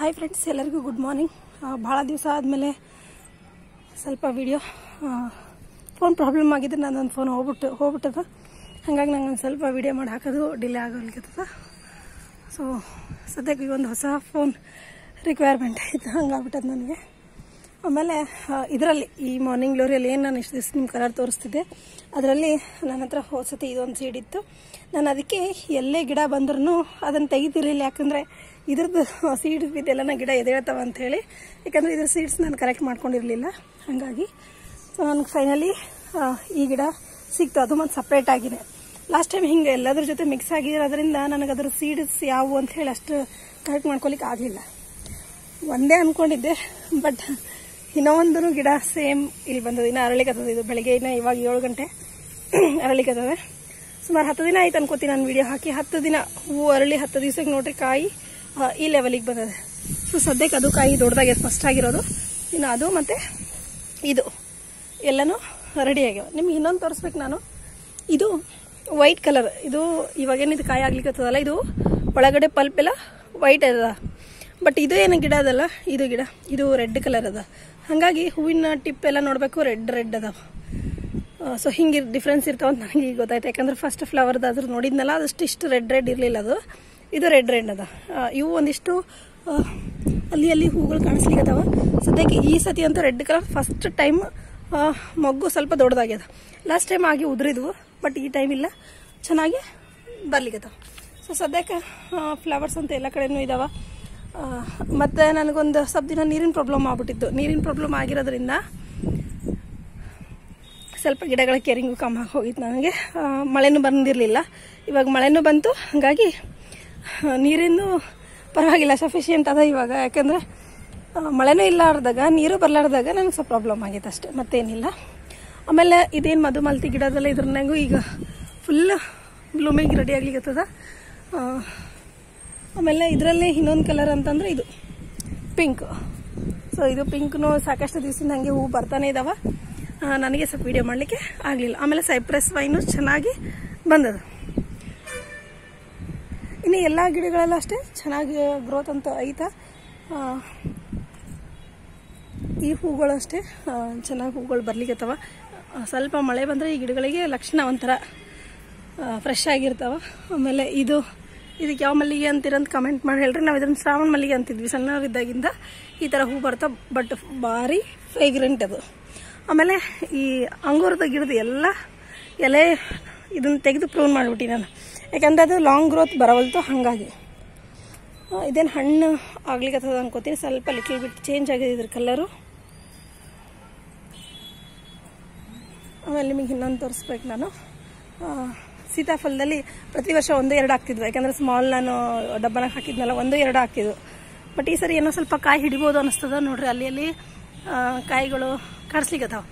Hi friends, ಎಲ್ಲರಿಗೂ good morning. ಭಾಳ ದಿವಸ ಆದಮೇಲೆ ಸ್ವಲ್ಪ ವಿಡಿಯೋ ಫೋನ್ ಪ್ರಾಬ್ಲಮ್ ಆಗಿದ್ರೆ ನನ್ನೊಂದು ಫೋನ್ ಹೋಗ್ಬಿಟ್ಟದ. ಹಾಗಾಗಿ ನಂಗೆ ಒಂದು ಸ್ವಲ್ಪ ವಿಡಿಯೋ ಮಾಡಿ ಹಾಕೋದು ಡಿಲೇ ಆಗೋಲ್ಕತ್ತದ. ಸೊ ಸದ್ಯಕ್ಕೆ ಈಗ ಒಂದು ಹೊಸ ಫೋನ್ ರಿಕ್ವೈರ್ಮೆಂಟ್ ಆಯಿತು, ಹಂಗಾಗ್ಬಿಟ್ಟದ ನನಗೆ. ಆಮೇಲೆ ಇದರಲ್ಲಿ ಈ ಮಾರ್ನಿಂಗ್ ಗ್ಲೋರಿಯಲ್ಲಿ ಏನು ನಾನು ಇಷ್ಟು ದಿವಸ ನಿಮ್ಮ ಕಲರ್ ತೋರಿಸ್ತಿದ್ದೆ, ಅದರಲ್ಲಿ ನನ್ನ ಹತ್ರ ಹೋದ್ಸತಿ ಇದೊಂದು ಸೀಡ್ ಇತ್ತು. ನಾನು ಅದಕ್ಕೆ ಎಲ್ಲೇ ಗಿಡ ಬಂದ್ರೂ ಅದನ್ನು ತೆಗಿತಿರಲಿಲ್ಲ, ಯಾಕಂದರೆ ಇದ್ರದ್ದು ಸೀಡ್ಸ್ ಬಿದ್ದೆಲ್ಲ ಗಿಡ ಎದೇಳ್ತಾವ ಅಂಥೇಳಿ. ಯಾಕಂದರೆ ಇದ್ರ ಸೀಡ್ಸ್ ನಾನು ಕರೆಕ್ಟ್ ಮಾಡ್ಕೊಂಡಿರಲಿಲ್ಲ. ಹಾಗಾಗಿ ಸೊ ನನಗೆ ಫೈನಲಿ ಈ ಗಿಡ ಸಿಕ್ತು, ಅದು ಮತ್ತು ಸಪ್ರೇಟ್ ಆಗಿದೆ. ಲಾಸ್ಟ್ ಟೈಮ್ ಹಿಂಗೆ ಎಲ್ಲದ್ರ ಜೊತೆ ಮಿಕ್ಸ್ ಆಗಿರೋದ್ರಿಂದ ನನಗೆ ಅದ್ರ ಸೀಡ್ಸ್ ಯಾವುವು ಅಂತ ಹೇಳಿ ಅಷ್ಟು ಕರೆಕ್ಟ್ ಮಾಡ್ಕೊಲಿಕ್ಕೆ ಆಗಲಿಲ್ಲ. ಒಂದೇ ಅಂದ್ಕೊಂಡಿದ್ದೆ, ಬಟ್ ಇನ್ನೊಂದು ಗಿಡ ಸೇಮ್ ಇಲ್ಲಿ ಬಂದದ್ದು. ಇನ್ನು ಅರಳಿಕತ್ತದ, ಇದು ಬೆಳಗ್ಗೆ ಇವಾಗ 7 ಗಂಟೆ ಅರಳಿಕತ್ತದ. ಸುಮಾರು 10 ದಿನ ಆಯ್ತು ಅನ್ಕೋತೀನಿ ನಾನು ವಿಡಿಯೋ ಹಾಕಿ. 10 ದಿನ ಹೂವು ಅರಳಿ 10 ದಿವಸಕ್ಕೆ ನೋಡ್ರಿ ಕಾಯಿ ಈ ಲೆವೆಲಿಗೆ ಬಂದದೆ. ಸೊ ಸದ್ಯಕ್ಕೆ ಅದು ಕಾಯಿ ದೊಡ್ಡದಾಗಿ ಫಸ್ಟ್ ಆಗಿರೋದು. ಇನ್ನು ಅದು ಮತ್ತು ಇದು ಎಲ್ಲನೂ ರೆಡಿ ಆಗ್ಯಾವ. ನಿಮ್ಗೆ ಇನ್ನೊಂದು ತೋರಿಸ್ಬೇಕು ನಾನು. ಇದು ವೈಟ್ ಕಲರ್, ಇದು ಇವಾಗೇನಿದು ಕಾಯಿ ಆಗ್ಲಿಕ್ಕತ್ತದಲ್ಲ, ಇದು ಒಳಗಡೆ ಪಲ್ಪ್ ಎಲ್ಲ ವೈಟ್ ಅದ. ಬಟ್ ಇದು ಏನು ಗಿಡ ಅದಲ್ಲ, ಇದು ಗಿಡ ಇದು ರೆಡ್ ಕಲರ್ ಅದ. ಹಾಗಾಗಿ ಹೂವಿನ ಟಿಪ್ ಎಲ್ಲ ನೋಡಬೇಕು, ರೆಡ್ ಅದಾವ. ಸೊ ಹಿಂಗೆ ಡಿಫ್ರೆನ್ಸ್ ಇರ್ತಾವಂತ ನನಗೆ ಈಗ ಗೊತ್ತಾಯ್ತು. ಯಾಕಂದ್ರೆ ಫಸ್ಟ್ ಫ್ಲವರ್ದಾದ್ರೂ ನೋಡಿದ್ನಲ್ಲ, ಅದಷ್ಟು ಇಷ್ಟು ರೆಡ್ ಇರಲಿಲ್ಲ, ಅದು ಇದು ರೆಡ್ ಅದ. ಇವು ಒಂದಿಷ್ಟು ಅಲ್ಲಿ ಹೂಗಳು ಕಾಣಿಸ್ಲಿಕ್ಕದಾವ. ಸದ್ಯಕ್ಕೆ ಈ ಸತಿ ಅಂತೂ ರೆಡ್ ಕಲರ್ ಫಸ್ಟ್ ಟೈಮ್. ಮೊಗ್ಗು ಸ್ವಲ್ಪ ದೊಡ್ಡದಾಗ್ಯದ. ಲಾಸ್ಟ್ ಟೈಮ್ ಆಗಿ ಉದುರಿದ್ವು, ಬಟ್ ಈ ಟೈಮ್ ಇಲ್ಲ, ಚೆನ್ನಾಗಿ ಬರ್ಲಿಕ್ಕದಾವ. ಸೊ ಸದ್ಯಕ್ಕೆ ಫ್ಲವರ್ಸ್ ಅಂತ ಎಲ್ಲ ಕಡೆನೂ ಇದಾವ. ಮತ್ತು ನನಗೊಂದು ಸ್ವಲ್ಪ ದಿನ ನೀರಿನ ಪ್ರಾಬ್ಲಮ್ ಆಗ್ಬಿಟ್ಟಿತ್ತು. ನೀರಿನ ಪ್ರಾಬ್ಲಮ್ ಆಗಿರೋದ್ರಿಂದ ಸ್ವಲ್ಪ ಗಿಡಗಳ ಕೇರಿಂಗು ಕಮ್ಮಿ ಆಗಿ ಹೋಗಿತ್ತು ನನಗೆ. ಮಳೆನೂ ಬಂದಿರಲಿಲ್ಲ, ಇವಾಗ ಮಳೆನೂ ಬಂತು. ಹಾಗಾಗಿ ನೀರಿನೂ ಪರವಾಗಿಲ್ಲ, ಸಫಿಷಿಯೆಂಟ್ ಅದ ಇವಾಗ. ಯಾಕಂದರೆ ಮಳೆನೂ ಇಲ್ಲಾರ್ದಾಗ ನೀರು ಬರಲಾರ್ದಾಗ ನನಗೆ ಸ್ವಲ್ಪ ಪ್ರಾಬ್ಲಮ್ ಆಗಿತ್ತು ಅಷ್ಟೇ, ಮತ್ತೇನಿಲ್ಲ. ಆಮೇಲೆ ಇದೇನು ಮಧುಮಲ್ತಿ ಗಿಡದಲ್ಲ, ಇದ್ರನ್ನಾಗೂ ಈಗ ಫುಲ್ ಬ್ಲೂಮಿಂಗ್ ರೆಡಿ ಆಗ್ಲಿಕ್ಕತ್ತದ. ಆಮೇಲೆ ಇದರಲ್ಲಿ ಇನ್ನೊಂದು ಕಲರ್ ಅಂತಂದರೆ ಇದು ಪಿಂಕ್. ಸೊ ಇದು ಪಿಂಕ್ನು ಸಾಕಷ್ಟು ದಿವಸದಿಂದ ಹಂಗೆ ಹೂವು ಬರ್ತಾನೆ ಇದ್ದಾವೆ. ನನಗೆ ಸ್ವಲ್ಪ ವಿಡಿಯೋ ಮಾಡಲಿಕ್ಕೆ ಆಗಲಿಲ್ಲ. ಆಮೇಲೆ ಸೈಪ್ರೆಸ್ ವೈನು ಚೆನ್ನಾಗಿ ಬಂದದ. ಇನ್ನು ಎಲ್ಲ ಗಿಡಗಳೆಲ್ಲ ಅಷ್ಟೇ ಚೆನ್ನಾಗಿ ಗ್ರೋತ್ ಅಂತ ಐತಾ. ಈ ಹೂಗಳು ಅಷ್ಟೇ ಚೆನ್ನಾಗಿ ಹೂಗಳು ಬರ್ಲಿಕ್ಕತ್ತವ. ಸ್ವಲ್ಪ ಮಳೆ ಬಂದರೆ ಈ ಗಿಡಗಳಿಗೆ ಲಕ್ಷಣ ಒಂಥರ ಫ್ರೆಶ್ ಆಗಿರ್ತಾವ. ಆಮೇಲೆ ಇದಕ್ಕೆ ಯಾವ ಮಲ್ಲಿಗೆ ಅಂತೀರಂತ ಕಮೆಂಟ್ ಮಾಡಿ ಹೇಳ್ರಿ. ನಾವು ಇದನ್ನು ಶ್ರಾವಣ ಮಲ್ಲಿಗೆ ಅಂತಿದ್ವಿ ಸಣ್ಣವರಿದ್ದಾಗಿಂದ. ಈ ಥರ ಹೂ ಬರ್ತಾವ, ಬಟ್ ಭಾರಿ ಫ್ರೇಗ್ರೆಂಟ್ ಅದು. ಆಮೇಲೆ ಈ ಅಂಗೂರದ ಗಿಡದ ಎಲ್ಲ ಎಲೆ ಇದನ್ನು ತೆಗೆದು ಪ್ರೂನ್ ಮಾಡಿಬಿಟ್ಟು ನಾನು, ಯಾಕಂದರೆ ಅದು ಲಾಂಗ್ ಗ್ರೋತ್ ಬರವಲ್ತು. ಹಾಗಾಗಿ ಇದೇನು ಹಣ್ಣು ಆಗ್ಲಿಕ್ಕತ್ತದ ಅನ್ಕೋತೀನಿ. ಸ್ವಲ್ಪ ಲಿಟಲ್ ಬಿಟ್ ಚೇಂಜ್ ಆಗಿದೆ ಇದ್ರ ಕಲರು. ಆಮೇಲೆ ನಿಮಗೆ ಇನ್ನೊಂದು ತೋರಿಸ್ಬೇಕು ನಾನು. ಸೀತಾಫಲದಲ್ಲಿ ಪ್ರತಿ ವರ್ಷ 1-2 ಆಗ್ತಿದ್ವು, ಯಾಕಂದರೆ ಸ್ಮಾಲ್ ನಾನು ಡಬ್ಬನಾಗ ಹಾಕಿದ್ನಲ್ಲ, 1-2 ಆಗ್ತಿದ್ವು. ಬಟ್ ಈ ಸರಿ ಏನೋ ಸ್ವಲ್ಪ ಕಾಯಿ ಹಿಡಿಬೋದು ಅನ್ನಿಸ್ತದ ನೋಡ್ರಿ. ಅಲ್ಲಿ ಕಾಯಿಗಳು ಕಾಣಿಸ್ಲಿಕ್ಕತ್ತಾವ.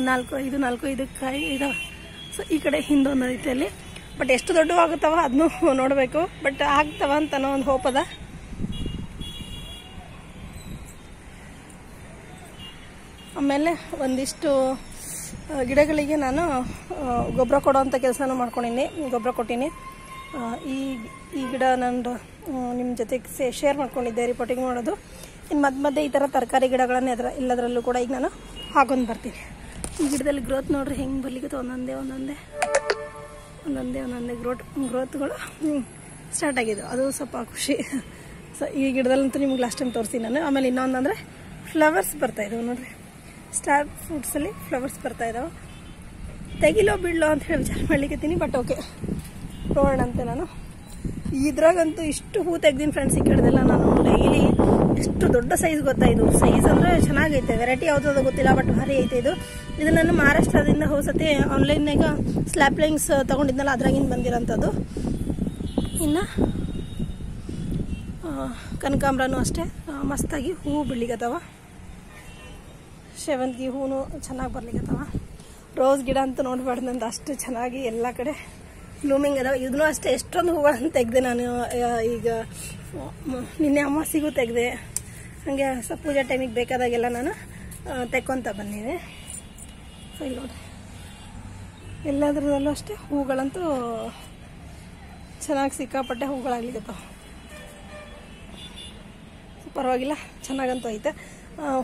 4-5 ಕಾಯಿ ಇದಾವೆ. ಸೊ ಈ ಕಡೆ ಹಿಂದೊಂದು ಐತೆ ಅಲ್ಲಿ. ಬಟ್ ಎಷ್ಟು ದೊಡ್ಡವಾಗುತ್ತಾವ ಅದನ್ನು ನೋಡಬೇಕು. ಬಟ್ ಆಗ್ತಾವ ಅಂತ ಅನ್ನೋ ಒಂದು ಹೋಪ್ ಅದ. ಆಮೇಲೆ ಒಂದಿಷ್ಟು ಗಿಡಗಳಿಗೆ ನಾನು ಗೊಬ್ಬರ ಕೊಡೋವಂಥ ಕೆಲಸನೂ ಮಾಡ್ಕೊಂಡಿನಿ, ಗೊಬ್ಬರ ಕೊಟ್ಟೀನಿ. ಈ ಗಿಡ ನಾನು ನಿಮ್ಮ ಜೊತೆಗೆ ಶೇರ್ ಮಾಡ್ಕೊಂಡಿದ್ದೆ, ರಿಪೋರ್ಟಿಂಗ್ ಮಾಡೋದು. ಇನ್ನು ಮಧ್ಯೆ ಈ ಥರ ತರಕಾರಿ ಗಿಡಗಳನ್ನ ಎಲ್ಲದರಲ್ಲೂ ಕೂಡ ಈಗ ನಾನು ಹಾಕೊಂಡು ಬರ್ತೀನಿ. ಈ ಗಿಡದಲ್ಲಿ ಗ್ರೋತ್ ನೋಡ್ರಿ ಹೆಂಗೆ ಬರ್ಲಿಕ್ಕೆ ಒಂದೊಂದೇ ಗ್ರೋತ್ಗಳು ಸ್ಟಾರ್ಟ್ ಆಗಿದ್ದು. ಅದು ಸ್ವಲ್ಪ ಖುಷಿ. ಸೊ ಈ ಗಿಡದಲ್ಲಂತೂ ನಿಮ್ಗೆ ಲಾಸ್ಟ್ ಟೈಮ್ ತೋರಿಸ್ತೀನಿ ನಾನು. ಆಮೇಲೆ ಇನ್ನೊಂದಂದರೆ ಫ್ಲವರ್ಸ್ ಬರ್ತಾಯಿದ್ದಾವೆ ನೋಡ್ರಿ. Star ಫ್ರೂಟ್ಸಲ್ಲಿ flowers ಬರ್ತಾಯಿದ್ದಾವೆ. ತೆಗಿಲೋ ಬಿಡ್ಲೋ ಅಂತ ಹೇಳಿ ವಿಚಾರ ಮಾಡ್ಲಿಕ್ಕತ್ತೀನಿ, ಬಟ್ ಓಕೆ ನೋಡೋಣ ಅಂತ. ನಾನು ಇದ್ರಾಗಂತೂ ಇಷ್ಟು ಹೂ ತೆಗ್ದೀನಿ ಫ್ರೆಂಡ್ಸ್. ಈ ಗಿಡದೆಲ್ಲ ನಾನು ಡೈಲಿ ಎಷ್ಟು ದೊಡ್ಡ ಸೈಜ್ ಗೊತ್ತಾ. ಇದು ಸೈಜ್ ಅಂದರೆ ಚೆನ್ನಾಗೈತೆ, ವೆರೈಟಿ ಯಾವುದಾದ್ರು ಗೊತ್ತಿಲ್ಲ, ಬಟ್ ಭಾರಿ ಐತೆ ಇದು. ಇದು ನಾನು ಮಹಾರಾಷ್ಟ್ರದಿಂದ ಹೋಸತಿ ಆನ್ಲೈನ್ನಾಗ ಸ್ಲ್ಯಾಪ್ಲಿಂಗ್ಸ್ ತೊಗೊಂಡಿದ್ನಲ್ಲ, ಅದ್ರಾಗಿಂದ ಬಂದಿರೋಂಥದ್ದು. ಇನ್ನು ಕನಕಾಂಬ್ರನೂ ಅಷ್ಟೇ ಮಸ್ತಾಗಿ ಹೂವು ಬಿಡ್ಲಿಕ್ಕತ್ತವ. ಸೇವಂತಿಗೆ ಹೂವು ಚೆನ್ನಾಗಿ ಬರ್ಲಿಕ್ಕತ್ತವ. ರೋಸ್ ಗಿಡ ಅಂತ ನೋಡ್ಬಾರ್ದು ನಂದು, ಅಷ್ಟು ಚೆನ್ನಾಗಿ ಎಲ್ಲ ಕಡೆ ಬ್ಲೂಮಿಂಗ್ ಅದಾವ. ಇದನ್ನೂ ಅಷ್ಟೇ ಎಷ್ಟೊಂದು ಹೂಗಳನ್ನು ತೆಗೆದೆ ನಾನು. ಈಗ ನಿನ್ನೆ ಅಮಾವಾಸ್ಯೆಗೂ ತೆಗೆದೆ. ಹಾಗೆ ಸ್ವಲ್ಪ ಪೂಜಾ ಟೈಮಿಗೆ ಬೇಕಾದಾಗೆಲ್ಲ ನಾನು ತೆಕ್ಕೊಂತ ಬಂದಿದೆ. ಸೊ ಇಲ್ಲಿ ನೋಡಿ, ಎಲ್ಲದರಲ್ಲೂ ಅಷ್ಟೇ ಹೂಗಳಂತೂ ಚೆನ್ನಾಗಿ ಸಿಕ್ಕಾಪಟ್ಟೆ ಹೂಗಳಾಗ್ಲಿಕ್ಕತ್ತಾವ. ಪರವಾಗಿಲ್ಲ, ಚೆನ್ನಾಗಂತೂ ಐತೆ.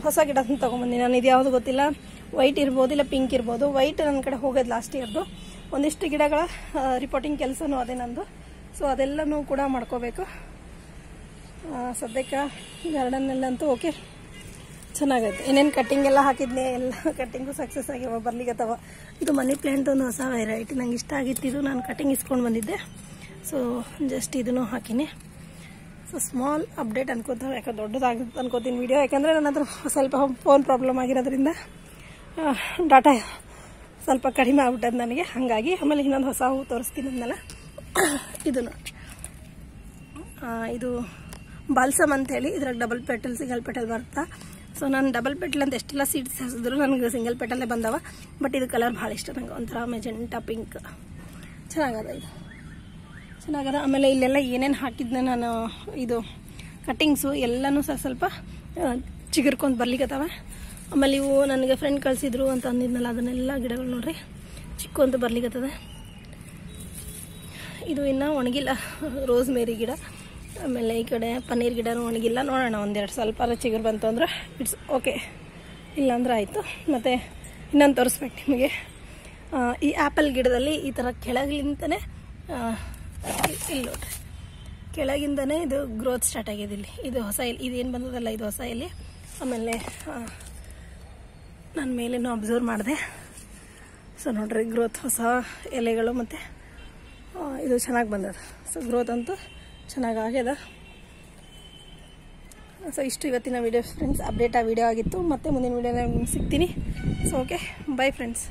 ಹೊಸ ಗಿಡ ತೊಗೊಂಬಂದಿನಿ ನಾನು. ಇದು ಯಾವುದು ಗೊತ್ತಿಲ್ಲ, ವೈಟ್ ಇರ್ಬೋದು ಇಲ್ಲ ಪಿಂಕ್ ಇರ್ಬೋದು. ವೈಟ್ ನನ್ನ ಕಡೆ ಹೋಗೋದು ಲಾಸ್ಟ್ ಇಯರ್ದು. ಒಂದಿಷ್ಟು ಗಿಡಗಳ ರಿಪೋರ್ಟಿಂಗ್ ಕೆಲಸನೂ ಅದೇ ನಂದು. ಸೊ ಅದೆಲ್ಲನೂ ಕೂಡ ಮಾಡ್ಕೋಬೇಕು. ಸದ್ಯಕ್ಕೆ ಗಾರ್ಡನ್ನಲ್ಲಂತೂ ಓಕೆ, ಚೆನ್ನಾಗೈತೆ. ಏನೇನು ಕಟ್ಟಿಂಗ್ ಎಲ್ಲ ಹಾಕಿದ್ನಿ, ಎಲ್ಲ ಕಟ್ಟಿಂಗು ಸಕ್ಸಸ್ ಆಗ್ಯಾವ, ಬರ್ಲಿಕ್ಕತ್ತವ. ಇದು ಮನಿ ಪ್ಲ್ಯಾಂಟ್ ಒಂದು ಹೊಸ ವೆರೈಟಿ, ನಂಗೆ ಇಷ್ಟ ಆಗಿತ್ತು. ಇದು ನಾನು ಕಟ್ಟಿಂಗ್ ಇಸ್ಕೊಂಡು ಬಂದಿದ್ದೆ. ಸೊ ಜಸ್ಟ್ ಇದನ್ನು ಹಾಕಿನಿ. ಸೊ ಸ್ಮಾಲ್ ಅಪ್ಡೇಟ್ ಅನ್ಕೋತಾರೆ, ಯಾಕೆ ದೊಡ್ಡದಾಗುತ್ತೆ ಅನ್ಕೋತೀನಿ ವಿಡಿಯೋ. ಯಾಕಂದರೆ ನನ್ನ ಹತ್ರ ಸ್ವಲ್ಪ ಫೋನ್ ಪ್ರಾಬ್ಲಮ್ ಆಗಿರೋದ್ರಿಂದ ಡಾಟಾ ಸ್ವಲ್ಪ ಕಡಿಮೆ ಆಗ್ಬಿಟ್ಟದ ನನಗೆ, ಹಾಗಾಗಿ. ಆಮೇಲೆ ಇನ್ನೊಂದು ಹೊಸ ಹೂ ತೋರಿಸ್ತೀನಿ ಅಂದಲ್ಲ, ಇದು ನೋಡಿ. ಇದು ಬಾಲ್ಸಮ್ ಅಂತೇಳಿ, ಇದ್ರಾಗ ಡಬಲ್ ಪೆಟಲ್ ಸಿಂಗಲ್ ಪೆಟಲ್ ಬರುತ್ತಾ. ಸೊ ನಾನು ಡಬಲ್ ಪೆಟಲ್ ಅಂತ ಎಷ್ಟೆಲ್ಲ ಸೀಡ್ಸ್ ಹಸಿದ್ರು ನನಗೆ ಸಿಂಗಲ್ ಪೆಟಲ್ಲೇ ಬಂದವ. ಬಟ್ ಇದು ಕಲರ್ ಭಾಳ ಇಷ್ಟ ನಂಗೆ, ಒಂಥರ ಮೆಜೆಂಟಾ ಪಿಂಕ್, ಚೆನ್ನಾಗದ. ಇದು ಚೆನ್ನಾಗದ. ಆಮೇಲೆ ಇಲ್ಲೆಲ್ಲ ಏನೇನು ಹಾಕಿದ್ನ ನಾನು, ಇದು ಕಟ್ಟಿಂಗ್ಸು ಎಲ್ಲನೂ ಸ್ವಲ್ಪ ಚಿಗುರ್ಕೊಂಡು ಬರ್ಲಿಕ್ಕತ್ತವ. ಆಮೇಲೆ ಇವು ನನಗೆ ಫ್ರೆಂಡ್ ಕಳಿಸಿದ್ರು ಅಂತ ಅಂದಿದ್ನಲ್ಲ, ಅದನ್ನೆಲ್ಲ ಗಿಡಗಳು ನೋಡ್ರಿ ಚಿಕ್ಕೊಂತ ಬರ್ಲಿಕ್ಕತ್ತದ. ಇದು ಇನ್ನೂ ಒಣಗಿಲ್ಲ, ರೋಸ್ ಮೇರಿ ಗಿಡ. ಆಮೇಲೆ ಈ ಕಡೆ ಪನ್ನೀರ್ ಗಿಡನೂ ಒಣಗಿಲ್ಲ. ನೋಡೋಣ, ಒಂದೆರಡು ಸ್ವಲ್ಪ ಚಿಗುರು ಬಂತು ಅಂದ್ರೆ ಇಟ್ಸ್ ಓಕೆ, ಇಲ್ಲಾಂದ್ರೆ ಆಯಿತು. ಮತ್ತು ಇನ್ನೊಂದು ತೋರಿಸ್ಬೇಕು ನಿಮಗೆ. ಈ ಆ್ಯಪಲ್ ಗಿಡದಲ್ಲಿ ಈ ಥರ ಕೆಳಗಿಂದನೇ, ಇಲ್ಲಿ ನೋಡ್ರಿ, ಕೆಳಗಿಂದನೇ ಇದು ಗ್ರೋತ್ ಸ್ಟಾರ್ಟ್ ಆಗಿದೆ. ಇಲ್ಲಿ ಇದು ಹೊಸ ಎಲೆ, ಇದೇನು ಬಂದದಲ್ಲ ಇದು ಹೊಸ ಎಲೆ. ಆಮೇಲೆ ನಾನು ಮೇಲೇನೂ ಅಬ್ಸರ್ವ್ ಮಾಡಿದೆ. ಸೊ ನೋಡ್ರಿ, ಗ್ರೋತ್ ಹೊಸ ಎಲೆಗಳು, ಮತ್ತು ಇದು ಚೆನ್ನಾಗಿ ಬಂದದ. ಸೊ ಗ್ರೋತ್ ಅಂತೂ ಚೆನ್ನಾಗಿ ಆಗ್ಯದ. ಸೊ ಇಷ್ಟು ಇವತ್ತಿನ ವಿಡಿಯೋ ಫ್ರೆಂಡ್ಸ್, ಅಪ್ಡೇಟ್ ಆ ವಿಡಿಯೋ ಆಗಿತ್ತು. ಮತ್ತೆ ಮುಂದಿನ ವಿಡಿಯೋನ ಸಿಗ್ತೀನಿ. So okay, by friends.